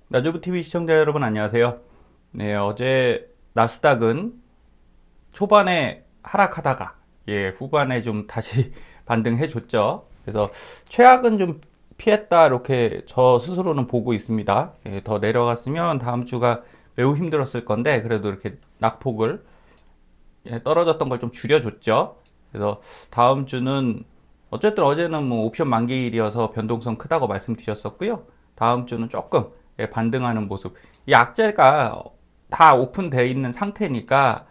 나주부TV 시청자 여러분 안녕하세요. 네, 어제 나스닥은 초반에 하락하다가 후반에 좀 다시 반등해 줬죠. 그래서 최악은 좀 피했다 이렇게 저 스스로는 보고 있습니다. 더 내려갔으면 다음 주가 매우 힘들었을 건데 그래도 이렇게 낙폭을 떨어졌던 걸 좀 줄여줬죠. 그래서 다음 주는 어쨌든 어제는 뭐 옵션 만기일이어서 변동성 크다고 말씀드렸었고요. 다음 주는 조금 반등하는 모습. 이 악재가 다 오픈되어 있는 상태니까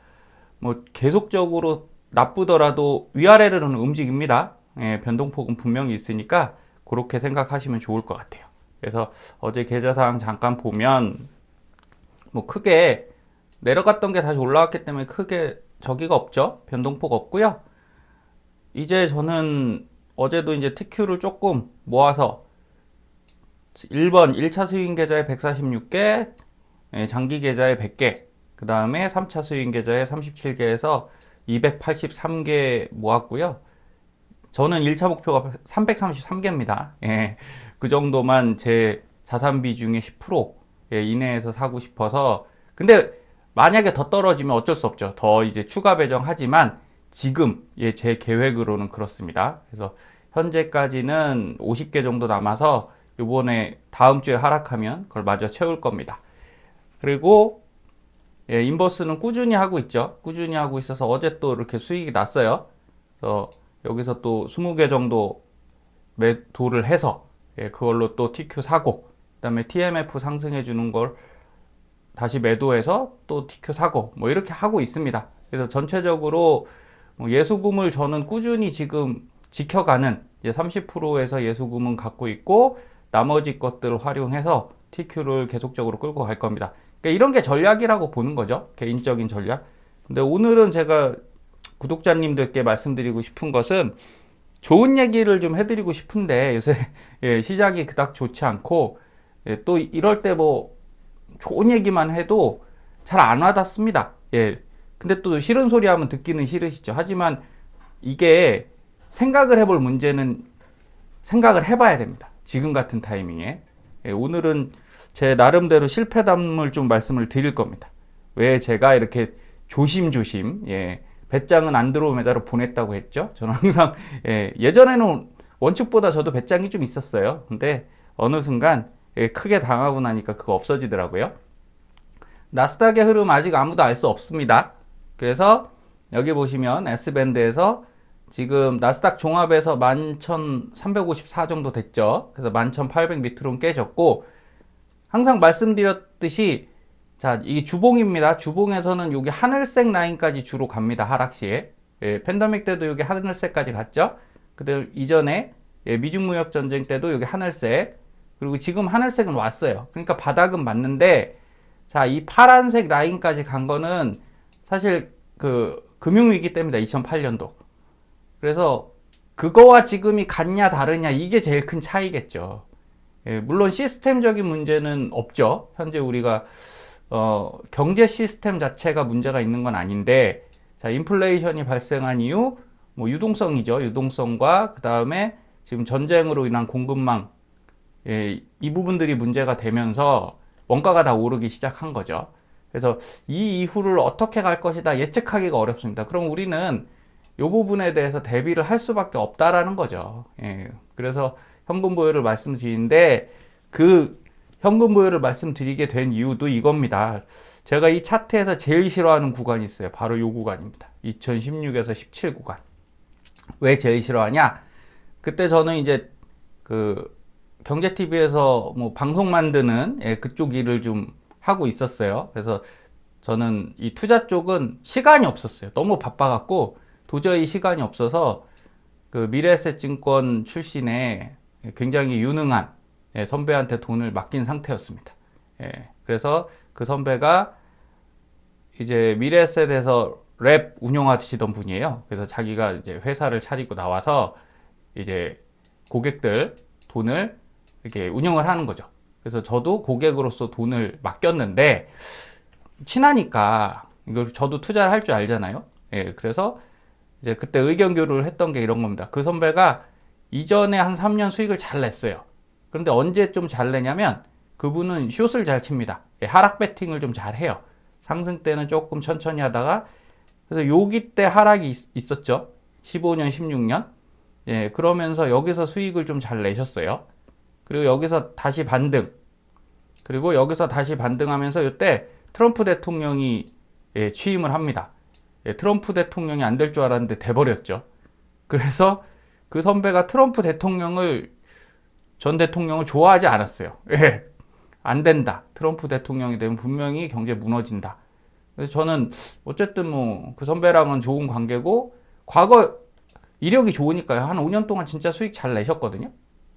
뭐 계속적으로 나쁘더라도 위아래로는 움직입니다. 변동폭은 분명히 있으니까 그렇게 생각하시면 좋을 것 같아요. 그래서 어제 계좌사항 잠깐 보면 뭐 크게 내려갔던 게 다시 올라왔기 때문에 크게 저기가 없죠. 변동폭 없고요. 이제 저는 어제도 이제 TQ를 조금 모아서 1번 1차 스윙 계좌에 146개, 장기 계좌에 100개, 그 다음에 3차 스윙 계좌에 37개에서 283개 모았고요. 저는 1차 목표가 333개입니다. 그 정도만 제 자산 비중의 10% 이내에서 사고 싶어서. 근데 만약에 더 떨어지면 어쩔 수 없죠. 더 이제 추가 배정하지만 지금 제 계획으로는 그렇습니다. 그래서 현재까지는 50개 정도 남아서 이번에 다음 주에 하락하면 그걸 마저 채울 겁니다. 그리고 인버스는 꾸준히 하고 있죠. 꾸준히 하고 있어서 어제 또 이렇게 수익이 났어요. 그래서 여기서 또 20개 정도 매도를 해서 그걸로 또 TQ 사고, 그 다음에 TMF 상승해 주는 걸 다시 매도해서 또 TQ 사고, 뭐 이렇게 하고 있습니다. 그래서 전체적으로 뭐 예수금을 저는 꾸준히 지금 지켜가는 30%에서 예수금은 갖고 있고 나머지 것들을 활용해서 TQ를 계속적으로 끌고 갈 겁니다. 그러니까 이런 게 전략이라고 보는 거죠. 개인적인 전략. 근데 오늘은 제가 구독자님들께 말씀드리고 싶은 것은 좋은 얘기를 좀 해드리고 싶은데 요새 시장이 그닥 좋지 않고 또 이럴 때 뭐 좋은 얘기만 해도 잘 안 와닿습니다. 근데 또 싫은 소리 하면 듣기는 싫으시죠. 하지만 이게 생각을 해볼 문제는 생각을 해봐야 됩니다. 지금 같은 타이밍에. 오늘은 제 나름대로 실패담을 좀 말씀을 드릴 겁니다. 왜 제가 이렇게 조심조심, 배짱은 안드로메다로 보냈다고 했죠. 저는 항상, 예전에는 원칙보다 저도 배짱이 좀 있었어요. 근데 어느 순간 크게 당하고 나니까 그거 없어지더라고요. 나스닥의 흐름 아직 아무도 알 수 없습니다. 그래서 여기 보시면 S밴드에서 지금 나스닥 종합에서 11,354 정도 됐죠. 그래서 11,800 밑으로는 깨졌고, 항상 말씀드렸듯이 자, 이게 주봉입니다. 주봉에서는 여기 하늘색 라인까지 주로 갑니다. 하락시에. 팬데믹 때도 여기 하늘색까지 갔죠. 그때 이전에 미중 무역 전쟁 때도 여기 하늘색, 그리고 지금 하늘색은 왔어요. 그러니까 바닥은 맞는데, 자, 이 파란색 라인까지 간 거는 사실 그 금융위기 때문이다. 2008년도. 그래서 그거와 지금이 같냐 다르냐 이게 제일 큰 차이겠죠. 물론 시스템적인 문제는 없죠. 현재 우리가 경제 시스템 자체가 문제가 있는 건 아닌데, 자, 인플레이션이 발생한 이유, 뭐 유동성이죠. 유동성과 그 다음에 지금 전쟁으로 인한 공급망, 이 부분들이 문제가 되면서 원가가 다 오르기 시작한 거죠. 그래서 이 이후를 어떻게 갈 것이다 예측하기가 어렵습니다. 그럼 우리는 이 부분에 대해서 대비를 할 수밖에 없다라는 거죠. 그래서 현금 보유를 말씀드리는데 그 현금 보유를 말씀드리게 된 이유도 이겁니다. 제가 이 차트에서 제일 싫어하는 구간이 있어요. 바로 이 구간입니다. 2016에서 17 구간. 왜 제일 싫어하냐? 그때 저는 이제 그 경제TV에서 뭐 방송 만드는 그쪽 일을 좀 하고 있었어요. 그래서 저는 이 투자 쪽은 시간이 없었어요. 너무 바빠갖고 도저히 시간이 없어서 그 미래에셋증권 출신의 굉장히 유능한 선배한테 돈을 맡긴 상태였습니다. 그래서 그 선배가 이제 미래에셋에서 랩 운영하시던 분이에요. 그래서 자기가 이제 회사를 차리고 나와서 이제 고객들 돈을 이렇게 운영을 하는 거죠. 그래서 저도 고객으로서 돈을 맡겼는데 친하니까 이거 저도 투자를 할 줄 알잖아요. 그래서 이제 그때 의견 교류를 했던 게 이런 겁니다. 그 선배가 이전에 한 3년 수익을 잘 냈어요. 그런데 언제 좀 잘 내냐면 그분은 숏을 잘 칩니다. 예, 하락 배팅을 좀 잘해요. 상승 때는 조금 천천히 하다가, 그래서 여기 때 하락이 있었죠. 15년, 16년. 예, 그러면서 여기서 수익을 좀 잘 내셨어요. 그리고 여기서 다시 반등. 그리고 여기서 다시 반등하면서 이때 트럼프 대통령이 예, 취임을 합니다. 예, 트럼프 대통령이 안 될 줄 알았는데 돼버렸죠. 그래서 그 선배가 트럼프 대통령을, 전 대통령을 좋아하지 않았어요. 예, 안 된다. 트럼프 대통령이 되면 분명히 경제 무너진다. 그래서 저는 어쨌든 뭐 그 선배랑은 좋은 관계고, 과거 이력이 좋으니까요. 한 5년 동안 진짜 수익 잘 내셨거든요.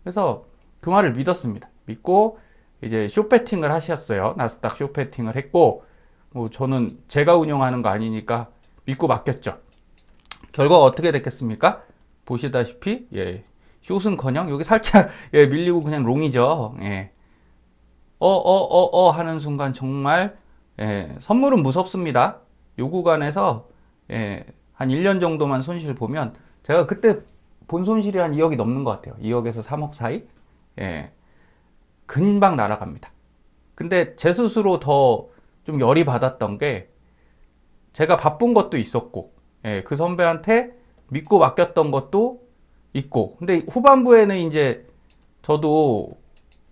그래서 그 말을 믿었습니다. 믿고 이제 숏배팅을 하셨어요. 나스닥 숏배팅을 했고, 뭐 저는 제가 운영하는 거 아니니까 믿고 맡겼죠. 결과가 어떻게 됐겠습니까? 보시다시피 예, 숏은커녕 여기 살짝 예, 밀리고 그냥 롱이죠. 예. 하는 순간 정말 예, 선물은 무섭습니다. 요 구간에서 예, 한 1년 정도만 손실 보면, 제가 그때 본 손실이 한 2억이 넘는 것 같아요. 2억에서 3억 사이. 예, 금방 날아갑니다. 근데 제 스스로 더 좀 열이 받았던 게, 제가 바쁜 것도 있었고, 예, 그 선배한테 믿고 맡겼던 것도 있고, 근데 후반부에는 이제 저도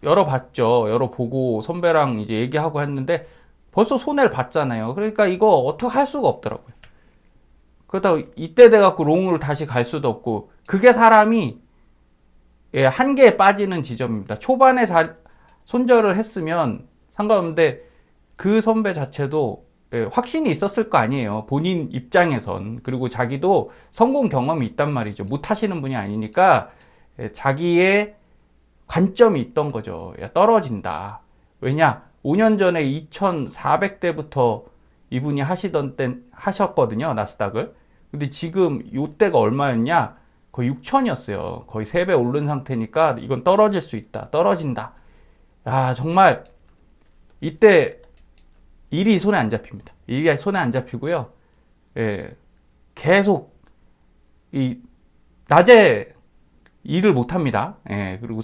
열어봤죠. 열어보고 선배랑 이제 얘기하고 했는데 벌써 손해를 봤잖아요. 그러니까 이거 어떻게 할 수가 없더라고요. 그러다가 이때 돼갖고 롱으로 다시 갈 수도 없고, 그게 사람이 예, 한계에 빠지는 지점입니다. 초반에 손절을 했으면 상관없는데, 그 선배 자체도 예, 확신이 있었을 거 아니에요. 본인 입장에선. 그리고 자기도 성공 경험이 있단 말이죠. 못 하시는 분이 아니니까 예, 자기의 관점이 있던 거죠. 야, 떨어진다. 왜냐? 5년 전에 2,400대부터 이분이 하셨거든요. 나스닥을. 근데 지금 요때가 얼마였냐? 거의 6천이었어요. 거의 3배 오른 상태니까 이건 떨어질 수 있다. 떨어진다. 야, 정말 이때 일이 손에 안 잡힙니다. 일이 손에 안 잡히고요. 예, 계속 낮에 일을 못 합니다. 예, 그리고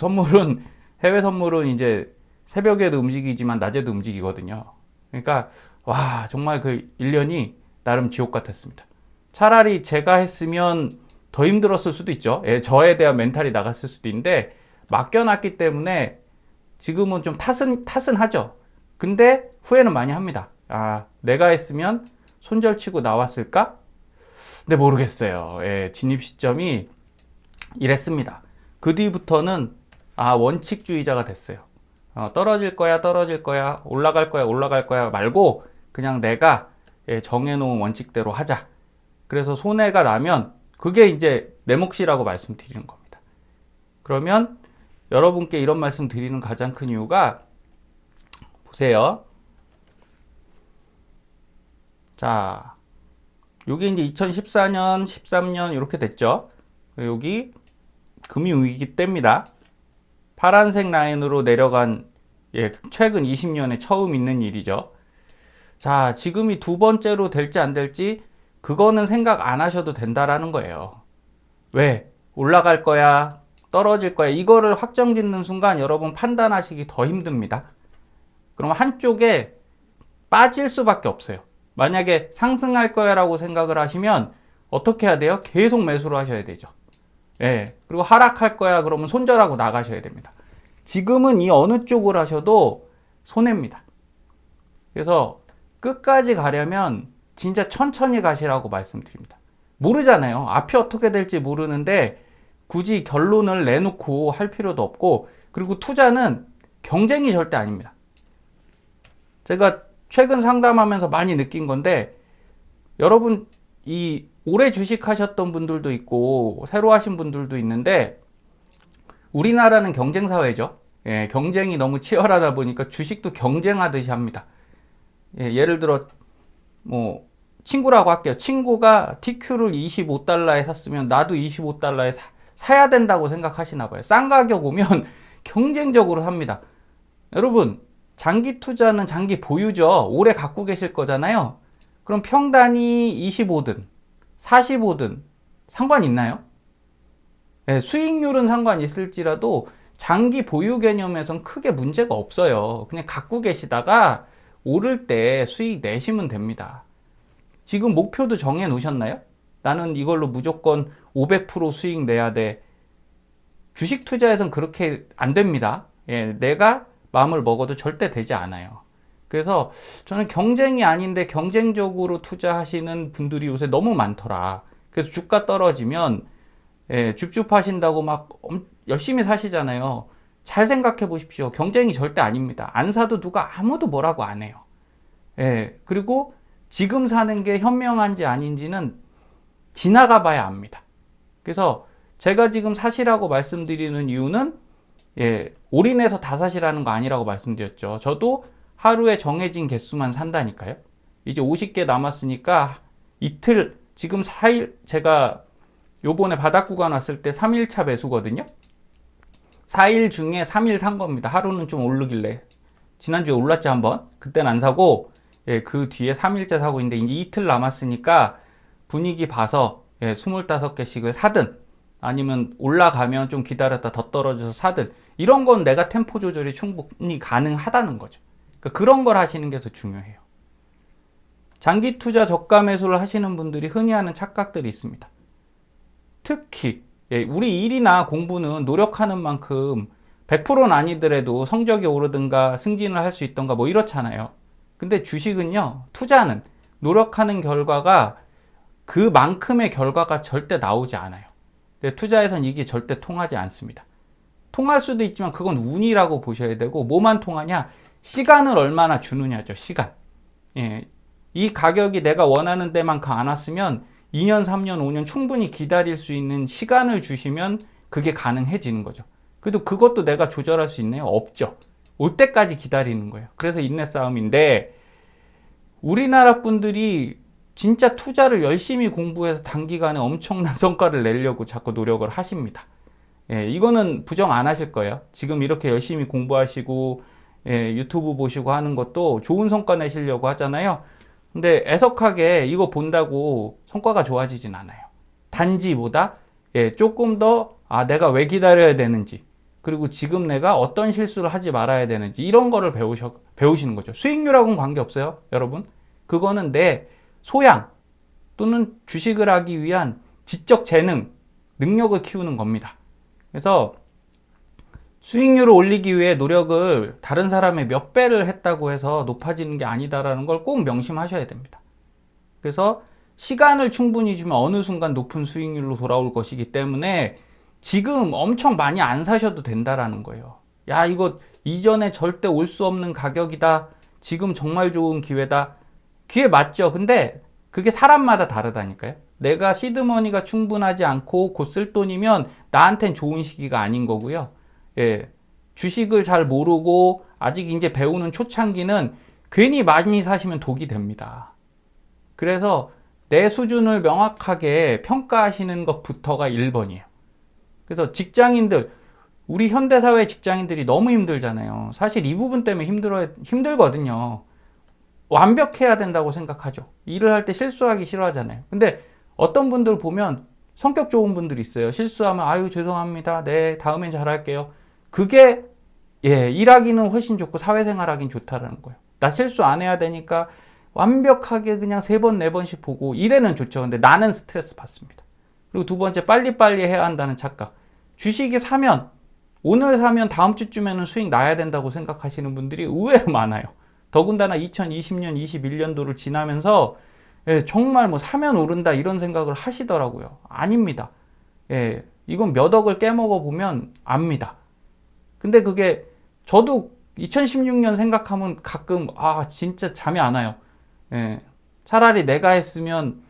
해외 선물은 이제 새벽에도 움직이지만 낮에도 움직이거든요. 그러니까, 와, 정말 그 1년이 나름 지옥 같았습니다. 차라리 제가 했으면 더 힘들었을 수도 있죠. 예, 저에 대한 멘탈이 나갔을 수도 있는데, 맡겨놨기 때문에 지금은 좀 탓은 하죠. 근데 후회는 많이 합니다. 아, 내가 했으면 손절치고 나왔을까? 근데 모르겠어요. 예, 진입 시점이 이랬습니다. 그 뒤부터는 원칙주의자가 됐어요. 떨어질 거야, 떨어질 거야, 올라갈 거야, 올라갈 거야 말고 그냥 내가 예, 정해놓은 원칙대로 하자. 그래서 손해가 나면 그게 이제 내 몫이라고 말씀드리는 겁니다. 그러면 여러분께 이런 말씀 드리는 가장 큰 이유가, 보세요. 자, 여기 이제 2014년, 13년 이렇게 됐죠. 여기 금융위기 때입니다. 파란색 라인으로 내려간 예, 최근 20년에 처음 있는 일이죠. 자, 지금이 두 번째로 될지 안 될지 그거는 생각 안 하셔도 된다라는 거예요. 왜? 올라갈 거야, 떨어질 거야, 이거를 확정 짓는 순간 여러분 판단하시기 더 힘듭니다. 그럼 한쪽에 빠질 수밖에 없어요. 만약에 상승할 거야 라고 생각을 하시면 어떻게 해야 돼요? 계속 매수를 하셔야 되죠. 예. 그리고 하락할 거야 그러면 손절하고 나가셔야 됩니다. 지금은 이 어느 쪽을 하셔도 손해입니다. 그래서 끝까지 가려면 진짜 천천히 가시라고 말씀드립니다. 모르잖아요. 앞이 어떻게 될지 모르는데 굳이 결론을 내놓고 할 필요도 없고, 그리고 투자는 경쟁이 절대 아닙니다. 제가 최근 상담하면서 많이 느낀 건데, 여러분 이 오래 주식하셨던 분들도 있고 새로 하신 분들도 있는데, 우리나라는 경쟁 사회죠. 예, 경쟁이 너무 치열하다 보니까 주식도 경쟁하듯이 합니다. 예, 예를 들어 뭐 친구라고 할게요. 친구가 TQ를 25달러에 샀으면 나도 25달러에 사야 된다고 생각하시나 봐요. 싼 가격 오면 경쟁적으로 삽니다. 여러분, 장기 투자는 장기 보유죠. 오래 갖고 계실 거잖아요. 그럼 평단이 25든 45든 상관 있나요? 네, 수익률은 상관 있을지라도 장기 보유 개념에선 크게 문제가 없어요. 그냥 갖고 계시다가 오를 때 수익 내시면 됩니다. 지금 목표도 정해 놓으셨나요? 나는 이걸로 무조건 500% 수익 내야 돼. 주식 투자에선 그렇게 안 됩니다. 예, 내가 마음을 먹어도 절대 되지 않아요. 그래서 저는 경쟁이 아닌데 경쟁적으로 투자하시는 분들이 요새 너무 많더라. 그래서 주가 떨어지면 예, 줍줍하신다고 막 열심히 사시잖아요. 잘 생각해 보십시오. 경쟁이 절대 아닙니다. 안 사도 누가 아무도 뭐라고 안 해요. 예, 그리고 지금 사는 게 현명한지 아닌지는 지나가 봐야 압니다. 그래서 제가 지금 사시라고 말씀드리는 이유는 예, 올인해서 다 사시라는 거 아니라고 말씀드렸죠. 저도 하루에 정해진 개수만 산다니까요. 이제 50개 남았으니까 이틀, 지금 4일, 제가 요번에 바닥 구간 왔을 때 3일차 매수거든요. 4일 중에 3일 산 겁니다. 하루는 좀 오르길래. 지난주에 올랐지 한번. 그땐 안 사고 예, 그 뒤에 3일째 사고 있는데 이제 이틀 남았으니까 분위기 봐서 예, 25개씩을 사든 아니면 올라가면 좀 기다렸다 더 떨어져서 사든 이런 건 내가 템포 조절이 충분히 가능하다는 거죠. 그러니까 그런 걸 하시는 게 더 중요해요. 장기 투자 저가 매수를 하시는 분들이 흔히 하는 착각들이 있습니다. 특히 예, 우리 일이나 공부는 노력하는 만큼 100%는 아니더라도 성적이 오르든가 승진을 할 수 있던가 뭐 이렇잖아요. 근데 주식은요, 투자는 노력하는 결과가 그만큼의 결과가 절대 나오지 않아요. 근데 투자에선 이게 절대 통하지 않습니다. 통할 수도 있지만 그건 운이라고 보셔야 되고, 뭐만 통하냐? 시간을 얼마나 주느냐죠, 시간. 예, 이 가격이 내가 원하는 데만큼 안 왔으면 2년, 3년, 5년 충분히 기다릴 수 있는 시간을 주시면 그게 가능해지는 거죠. 그래도 그것도 내가 조절할 수 있나요? 없죠. 올 때까지 기다리는 거예요. 그래서 인내 싸움인데, 우리나라 분들이 진짜 투자를 열심히 공부해서 단기간에 엄청난 성과를 내려고 자꾸 노력을 하십니다. 예, 이거는 부정 안 하실 거예요. 지금 이렇게 열심히 공부하시고 예, 유튜브 보시고 하는 것도 좋은 성과 내시려고 하잖아요. 근데 애석하게 이거 본다고 성과가 좋아지진 않아요. 단지 뭐다? 예, 조금 더 내가 왜 기다려야 되는지, 그리고 지금 내가 어떤 실수를 하지 말아야 되는지 이런 거를 배우시는 거죠. 수익률하고는 관계없어요, 여러분. 그거는 내 소양 또는 주식을 하기 위한 지적 재능, 능력을 키우는 겁니다. 그래서 수익률을 올리기 위해 노력을 다른 사람의 몇 배를 했다고 해서 높아지는 게 아니다라는 걸 꼭 명심하셔야 됩니다. 그래서 시간을 충분히 주면 어느 순간 높은 수익률로 돌아올 것이기 때문에 지금 엄청 많이 안 사셔도 된다라는 거예요. 야, 이거 이전에 절대 올 수 없는 가격이다. 지금 정말 좋은 기회다. 기회 맞죠? 근데 그게 사람마다 다르다니까요. 내가 시드머니가 충분하지 않고 곧 쓸 돈이면 나한텐 좋은 시기가 아닌 거고요. 예, 주식을 잘 모르고 아직 이제 배우는 초창기는 괜히 많이 사시면 독이 됩니다. 그래서 내 수준을 명확하게 평가하시는 것부터가 1번이에요. 그래서 직장인들, 우리 현대사회 직장인들이 너무 힘들잖아요. 사실 이 부분 때문에 힘들거든요. 완벽해야 된다고 생각하죠. 일을 할 때 실수하기 싫어하잖아요. 근데 어떤 분들 보면 성격 좋은 분들이 있어요. 실수하면 아유 죄송합니다. 네, 다음엔 잘할게요. 그게 예, 일하기는 훨씬 좋고 사회생활 하긴 좋다라는 거예요. 나 실수 안 해야 되니까 완벽하게 그냥 3번, 4번씩 보고 일에는 좋죠. 근데 나는 스트레스 받습니다. 그리고 두 번째, 빨리빨리 해야 한다는 착각. 주식이 사면, 오늘 사면 다음 주쯤에는 수익 나야 된다고 생각하시는 분들이 의외로 많아요. 더군다나 2020년, 21년도를 지나면서 예, 정말 뭐 사면 오른다 이런 생각을 하시더라고요. 아닙니다. 예, 이건 몇 억을 깨먹어 보면 압니다. 근데 그게 저도 2016년 생각하면 가끔 진짜 잠이 안 와요. 예, 차라리 내가 했으면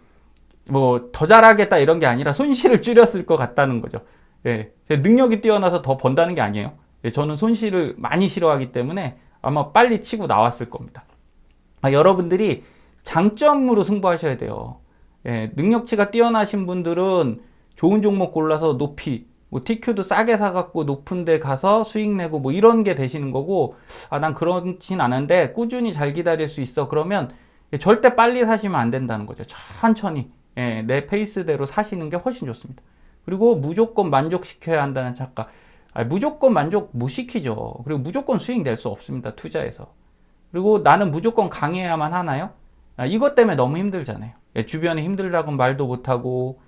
뭐 더 잘하겠다 이런 게 아니라 손실을 줄였을 것 같다는 거죠. 예, 제 능력이 뛰어나서 더 번다는 게 아니에요. 예, 저는 손실을 많이 싫어하기 때문에 아마 빨리 치고 나왔을 겁니다. 여러분들이 장점으로 승부하셔야 돼요. 예, 능력치가 뛰어나신 분들은 좋은 종목 골라서 높이, 뭐 TQ도 싸게 사갖고 높은 데 가서 수익 내고 뭐 이런 게 되시는 거고, 난 그렇진 않은데 꾸준히 잘 기다릴 수 있어. 그러면 절대 빨리 사시면 안 된다는 거죠. 천천히 내 페이스대로 사시는 게 훨씬 좋습니다. 그리고 무조건 만족시켜야 한다는 착각. 무조건 만족 못 시키죠. 그리고 무조건 수익 낼 수 없습니다. 투자에서. 그리고 나는 무조건 강해야만 하나요? 이것 때문에 너무 힘들잖아요. 주변에 힘들다고 말도 못하고,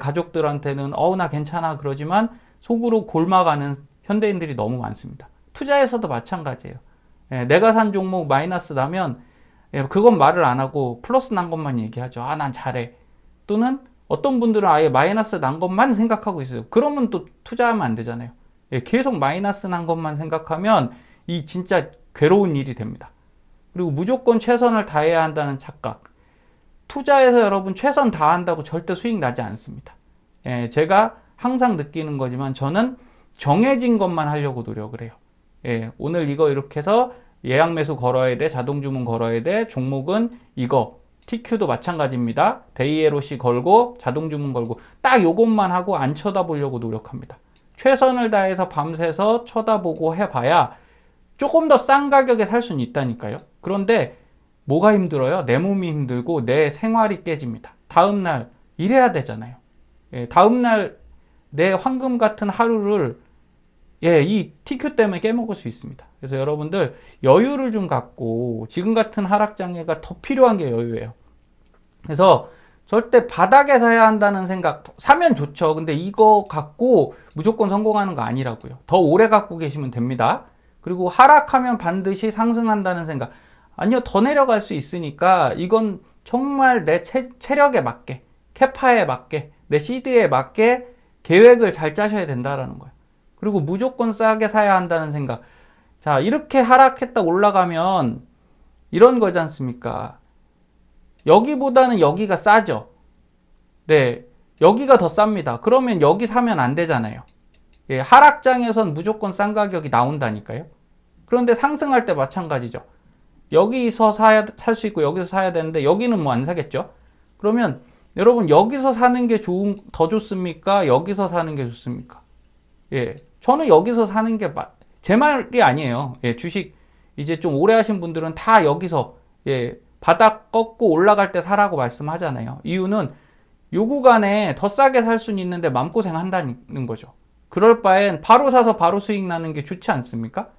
가족들한테는 나 괜찮아 그러지만 속으로 골마가는 현대인들이 너무 많습니다. 투자에서도 마찬가지예요. 내가 산 종목 마이너스 나면 그건 말을 안 하고 플러스 난 것만 얘기하죠. 난 잘해. 또는 어떤 분들은 아예 마이너스 난 것만 생각하고 있어요. 그러면 또 투자하면 안 되잖아요. 계속 마이너스 난 것만 생각하면 이 진짜 괴로운 일이 됩니다. 그리고 무조건 최선을 다해야 한다는 착각. 투자에서 여러분 최선 다한다고 절대 수익 나지 않습니다. 제가 항상 느끼는 거지만 저는 정해진 것만 하려고 노력을 해요. 오늘 이거 이렇게 해서 예약 매수 걸어야 돼, 자동 주문 걸어야 돼, 종목은 이거, TQ도 마찬가지입니다. 데이에로시 걸고 자동 주문 걸고 딱 요것만 하고 안 쳐다보려고 노력합니다. 최선을 다해서 밤새서 쳐다보고 해봐야 조금 더 싼 가격에 살 수는 있다니까요. 그런데 뭐가 힘들어요? 내 몸이 힘들고 내 생활이 깨집니다. 다음날 일해야 되잖아요. 다음날 내 황금 같은 하루를 이 TQ 때문에 깨먹을 수 있습니다. 그래서 여러분들 여유를 좀 갖고 지금 같은 하락장애가 더 필요한 게 여유예요. 그래서 절대 바닥에 사야 한다는 생각, 사면 좋죠. 근데 이거 갖고 무조건 성공하는 거 아니라고요. 더 오래 갖고 계시면 됩니다. 그리고 하락하면 반드시 상승한다는 생각, 아니요, 더 내려갈 수 있으니까 이건 정말 내 체력에 맞게, 캐파에 맞게, 내 시드에 맞게 계획을 잘 짜셔야 된다라는 거예요. 그리고 무조건 싸게 사야 한다는 생각. 자, 이렇게 하락했다 올라가면 이런 거지 않습니까? 여기보다는 여기가 싸죠. 네, 여기가 더 쌉니다. 그러면 여기 사면 안 되잖아요. 하락장에선 무조건 싼 가격이 나온다니까요. 그런데 상승할 때 마찬가지죠. 여기서 살 수 있고 여기서 사야 되는데 여기는 뭐 안 사겠죠. 그러면 여러분 여기서 사는 게 더 좋습니까? 여기서 사는 게 좋습니까? 저는 여기서 사는 게 제 말이 아니에요. 주식 이제 좀 오래 하신 분들은 다 여기서 바닥 꺾고 올라갈 때 사라고 말씀하잖아요. 이유는 요 구간에 더 싸게 살 수는 있는데 마음고생 한다는 거죠. 그럴 바엔 바로 사서 바로 수익 나는 게 좋지 않습니까?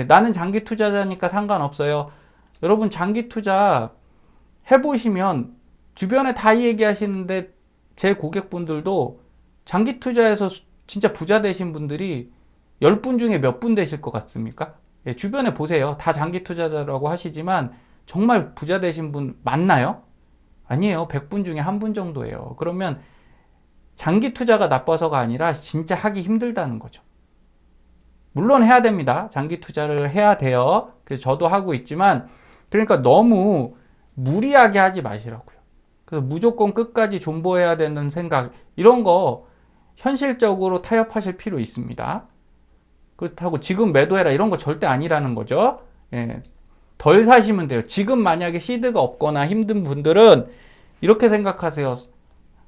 나는 장기 투자자니까 상관없어요. 여러분 장기 투자 해보시면 주변에 다 얘기하시는데 제 고객분들도 장기 투자에서 진짜 부자 되신 분들이 10분 중에 몇 분 되실 것 같습니까? 주변에 보세요. 다 장기 투자자라고 하시지만 정말 부자 되신 분 많나요? 아니에요. 100분 중에 1분 정도예요. 그러면 장기 투자가 나빠서가 아니라 진짜 하기 힘들다는 거죠. 물론 해야 됩니다. 장기 투자를 해야 돼요. 그래서 저도 하고 있지만, 그러니까 너무 무리하게 하지 마시라고요. 그래서 무조건 끝까지 존버해야 되는 생각, 이런 거 현실적으로 타협하실 필요 있습니다. 그렇다고 지금 매도해라 이런 거 절대 아니라는 거죠. 덜 사시면 돼요. 지금 만약에 시드가 없거나 힘든 분들은 이렇게 생각하세요.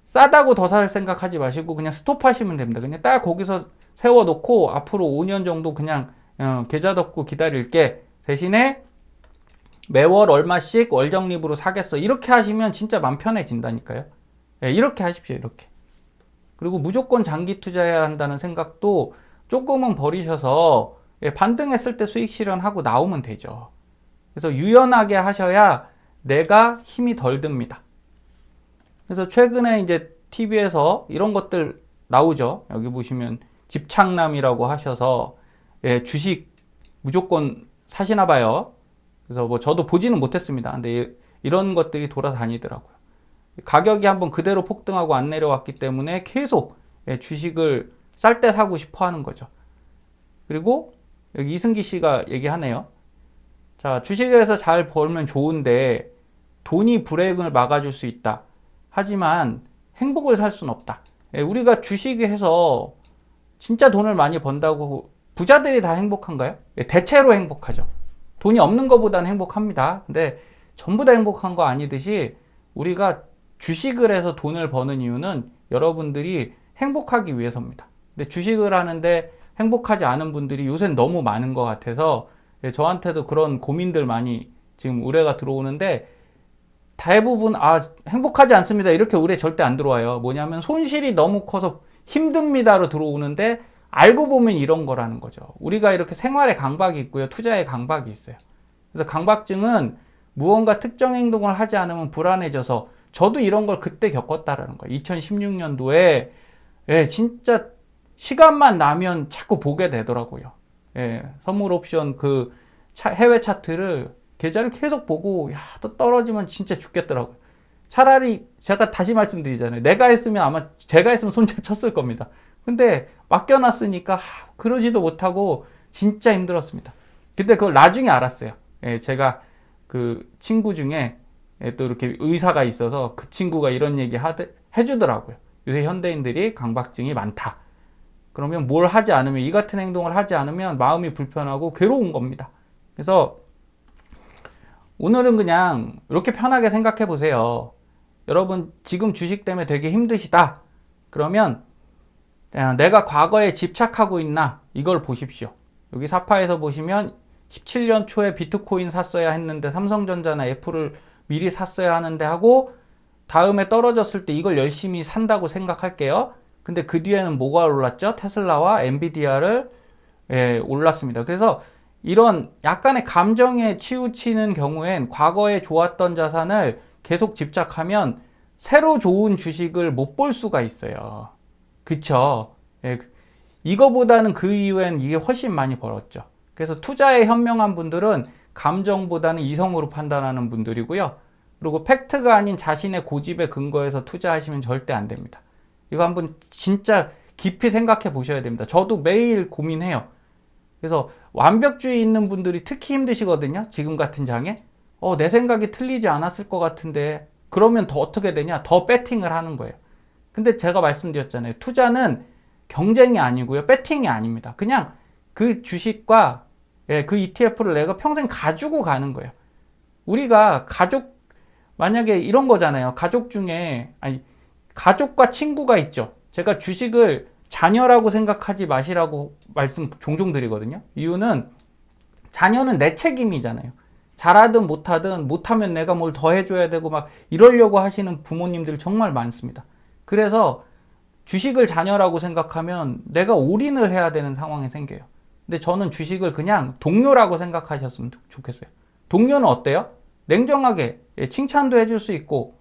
싸다고 더 살 생각하지 마시고 그냥 스톱하시면 됩니다. 그냥 딱 거기서 세워놓고 앞으로 5년 정도 그냥 계좌 덮고 기다릴게. 대신에 매월 얼마씩 월적립으로 사겠어. 이렇게 하시면 진짜 맘 편해진다니까요. 이렇게 하십시오. 이렇게. 그리고 무조건 장기 투자해야 한다는 생각도 조금은 버리셔서 반등했을 때 수익 실현하고 나오면 되죠. 그래서 유연하게 하셔야 내가 힘이 덜 듭니다. 그래서 최근에 이제 TV에서 이런 것들 나오죠. 여기 보시면 집착남이라고 하셔서 주식 무조건 사시나 봐요. 그래서 뭐 저도 보지는 못했습니다. 근데 이런 것들이 돌아다니더라고요. 가격이 한번 그대로 폭등하고 안 내려왔기 때문에 계속 주식을 쌀 때 사고 싶어 하는 거죠. 그리고 여기 이승기 씨가 얘기하네요. 자, 주식에서 잘 벌면 좋은데 돈이 불행을 막아줄 수 있다. 하지만 행복을 살 수는 없다. 우리가 주식에서 진짜 돈을 많이 번다고 부자들이 다 행복한가요? 대체로 행복하죠. 돈이 없는 것보다는 행복합니다. 근데 전부 다 행복한 거 아니듯이 우리가 주식을 해서 돈을 버는 이유는 여러분들이 행복하기 위해서입니다. 근데 주식을 하는데 행복하지 않은 분들이 요새는 너무 많은 것 같아서 저한테도 그런 고민들 많이 지금 의뢰가 들어오는데 대부분 행복하지 않습니다. 이렇게 의뢰 절대 안 들어와요. 뭐냐면 손실이 너무 커서 힘듭니다로 들어오는데 알고 보면 이런 거라는 거죠. 우리가 이렇게 생활에 강박이 있고요. 투자에 강박이 있어요. 그래서 강박증은 무언가 특정 행동을 하지 않으면 불안해져서 저도 이런 걸 그때 겪었다라는 거예요. 2016년도에 예, 진짜 시간만 나면 자꾸 보게 되더라고요. 예, 선물 옵션 그 해외 차트를 계좌를 계속 보고 야, 또 떨어지면 진짜 죽겠더라고요. 차라리 제가 다시 말씀드리잖아요. 제가 했으면 손절 쳤을 겁니다. 근데 맡겨놨으니까 그러지도 못하고 진짜 힘들었습니다. 근데 그걸 나중에 알았어요. 예, 제가 그 친구 중에 또 이렇게 의사가 있어서 그 친구가 이런 얘기 해주더라고요. 요새 현대인들이 강박증이 많다. 그러면 뭘 하지 않으면, 이 같은 행동을 하지 않으면 마음이 불편하고 괴로운 겁니다. 그래서 오늘은 그냥 이렇게 편하게 생각해 보세요. 여러분 지금 주식 때문에 되게 힘드시다. 그러면 내가 과거에 집착하고 있나 이걸 보십시오. 여기 사파에서 보시면 17년 초에 비트코인 샀어야 했는데 삼성전자나 애플을 미리 샀어야 하는데 하고 다음에 떨어졌을 때 이걸 열심히 산다고 생각할게요. 근데 그 뒤에는 뭐가 올랐죠? 테슬라와 엔비디아를 올랐습니다. 그래서 이런 약간의 감정에 치우치는 경우엔 과거에 좋았던 자산을 계속 집착하면 새로 좋은 주식을 못 볼 수가 있어요. 그쵸? 예, 이거보다는 그 이후엔 이게 훨씬 많이 벌었죠. 그래서 투자에 현명한 분들은 감정보다는 이성으로 판단하는 분들이고요. 그리고 팩트가 아닌 자신의 고집에 근거해서 투자하시면 절대 안 됩니다. 이거 한번 진짜 깊이 생각해 보셔야 됩니다. 저도 매일 고민해요. 그래서 완벽주의 있는 분들이 특히 힘드시거든요. 지금 같은 장에. 내 생각이 틀리지 않았을 것 같은데 그러면 더 어떻게 되냐? 더 배팅을 하는 거예요. 근데 제가 말씀드렸잖아요. 투자는 경쟁이 아니고요. 배팅이 아닙니다. 그냥 그 주식과 그 ETF를 내가 평생 가지고 가는 거예요. 우리가 만약에 이런 거잖아요. 가족과 친구가 있죠. 제가 주식을 자녀라고 생각하지 마시라고 말씀 종종 드리거든요. 이유는 자녀는 내 책임이잖아요. 잘하든 못하면 내가 뭘 더 해줘야 되고 막 이러려고 하시는 부모님들 정말 많습니다. 그래서 주식을 자녀라고 생각하면 내가 올인을 해야 되는 상황이 생겨요. 근데 저는 주식을 그냥 동료라고 생각하셨으면 좋겠어요. 동료는 어때요? 냉정하게 칭찬도 해줄 수 있고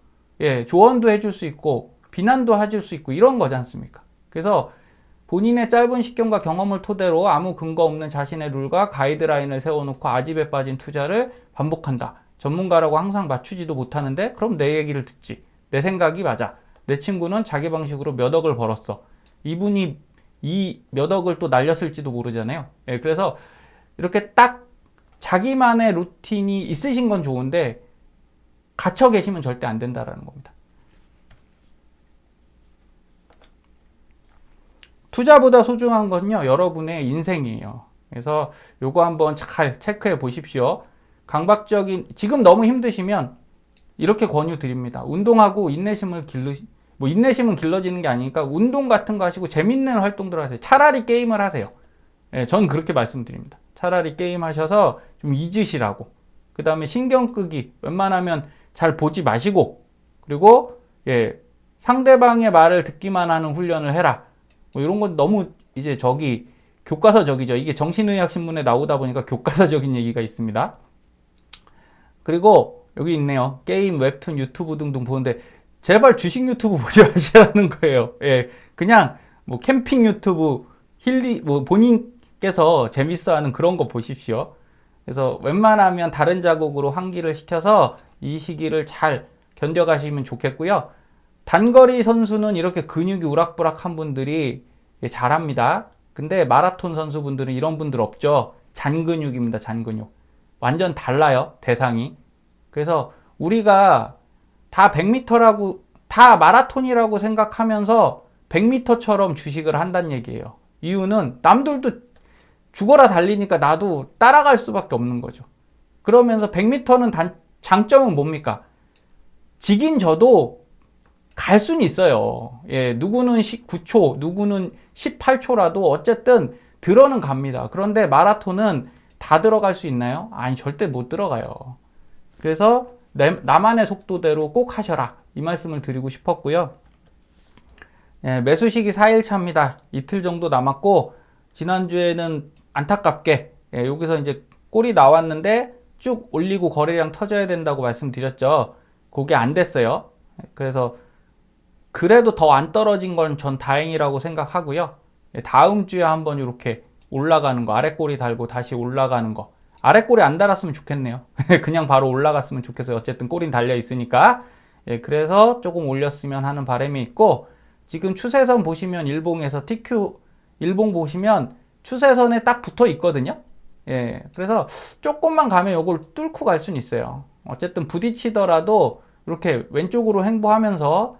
조언도 해줄 수 있고 비난도 해줄 수 있고 이런 거지 않습니까? 그래서 본인의 짧은 식견과 경험을 토대로 아무 근거 없는 자신의 룰과 가이드라인을 세워놓고 아집에 빠진 투자를 반복한다. 전문가라고 항상 맞추지도 못하는데 그럼 내 얘기를 듣지. 내 생각이 맞아. 내 친구는 자기 방식으로 몇 억을 벌었어. 이분이 이 몇 억을 또 날렸을지도 모르잖아요. 그래서 이렇게 딱 자기만의 루틴이 있으신 건 좋은데 갇혀 계시면 절대 안 된다라는 겁니다. 투자보다 소중한 건요, 여러분의 인생이에요. 그래서 요거 한번 잘 체크해 보십시오. 지금 너무 힘드시면 이렇게 권유 드립니다. 운동하고 인내심은 길러지는 게 아니니까 운동 같은 거 하시고 재밌는 활동들 하세요. 차라리 게임을 하세요. 전 그렇게 말씀드립니다. 차라리 게임 하셔서 좀 잊으시라고. 그 다음에 신경 끄기 웬만하면 잘 보지 마시고, 그리고 상대방의 말을 듣기만 하는 훈련을 해라. 이런 건 너무 이제 교과서적이죠. 이게 정신의학신문에 나오다 보니까 교과서적인 얘기가 있습니다. 그리고 여기 있네요. 게임, 웹툰, 유튜브 등등 보는데 제발 주식 유튜브 보지 마시라는 거예요. 그냥 캠핑 유튜브, 본인께서 재밌어하는 그런 거 보십시오. 그래서 웬만하면 다른 자국으로 환기를 시켜서 이 시기를 잘 견뎌가시면 좋겠고요. 단거리 선수는 이렇게 근육이 우락부락한 분들이 잘합니다. 근데 마라톤 선수분들은 이런 분들 없죠. 잔근육입니다. 잔근육. 완전 달라요. 대상이. 그래서 우리가 다 100m라고 다 마라톤이라고 생각하면서 100m처럼 주식을 한다는 얘기예요. 이유는 남들도 죽어라 달리니까 나도 따라갈 수밖에 없는 거죠. 그러면서 100m는 장점은 뭡니까? 지긴 저도 갈 수는 있어요. 누구는 19초, 누구는 18초라도 어쨌든 들어는 갑니다. 그런데 마라톤은 다 들어갈 수 있나요? 아니, 절대 못 들어가요. 그래서 나만의 속도대로 꼭 하셔라. 이 말씀을 드리고 싶었고요. 매수 시기 4일차입니다. 이틀 정도 남았고 지난주에는 안타깝게 여기서 이제 꼴이 나왔는데 쭉 올리고 거래량 터져야 된다고 말씀드렸죠. 그게 안 됐어요. 그래서 그래도 더 안 떨어진 건 전 다행이라고 생각하고요. 다음 주에 한번 이렇게 올라가는 거, 아래 꼬리 달고 다시 올라가는 거. 아래 꼬리 안 달았으면 좋겠네요. 그냥 바로 올라갔으면 좋겠어요. 어쨌든 꼬리는 달려 있으니까. 그래서 조금 올렸으면 하는 바람이 있고, 지금 추세선 보시면 일봉에서 TQ 일봉 보시면 추세선에 딱 붙어 있거든요. 그래서 조금만 가면 이걸 뚫고 갈 수는 있어요. 어쨌든 부딪히더라도 이렇게 왼쪽으로 횡보하면서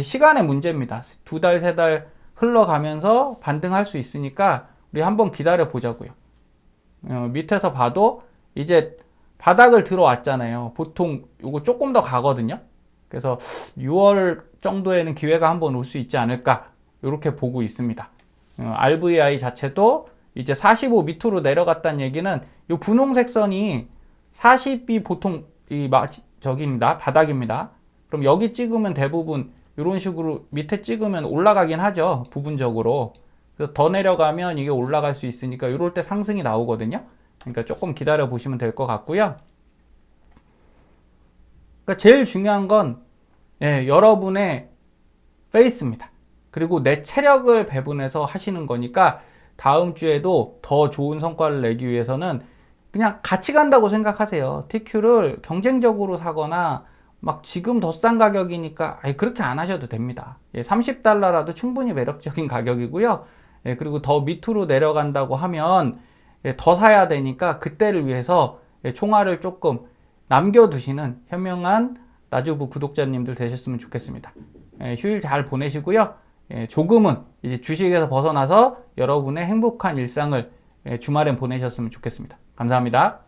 시간의 문제입니다. 2달, 3달 흘러가면서 반등할 수 있으니까 우리 한번 기다려 보자고요. 밑에서 봐도 이제 바닥을 들어왔잖아요. 보통 이거 조금 더 가거든요. 그래서 6월 정도에는 기회가 한번 올 수 있지 않을까 이렇게 보고 있습니다. RVI 자체도 이제 45 밑으로 내려갔다는 얘기는 이 분홍색 선이 40이 보통 저기입니다. 바닥입니다. 그럼 여기 찍으면 대부분 이런 식으로 밑에 찍으면 올라가긴 하죠. 부분적으로. 그래서 더 내려가면 이게 올라갈 수 있으니까 이럴 때 상승이 나오거든요. 그러니까 조금 기다려 보시면 될 것 같고요. 그러니까 제일 중요한 건 여러분의 페이스입니다. 그리고 내 체력을 배분해서 하시는 거니까 다음 주에도 더 좋은 성과를 내기 위해서는 그냥 같이 간다고 생각하세요. TQ를 경쟁적으로 사거나 막 지금 더 싼 가격이니까 그렇게 안 하셔도 됩니다. 30달러라도 충분히 매력적인 가격이고요. 그리고 더 밑으로 내려간다고 하면 더 사야 되니까 그때를 위해서 총알을 조금 남겨두시는 현명한 나주부 구독자님들 되셨으면 좋겠습니다. 휴일 잘 보내시고요. 조금은 이제 주식에서 벗어나서 여러분의 행복한 일상을 주말엔 보내셨으면 좋겠습니다. 감사합니다.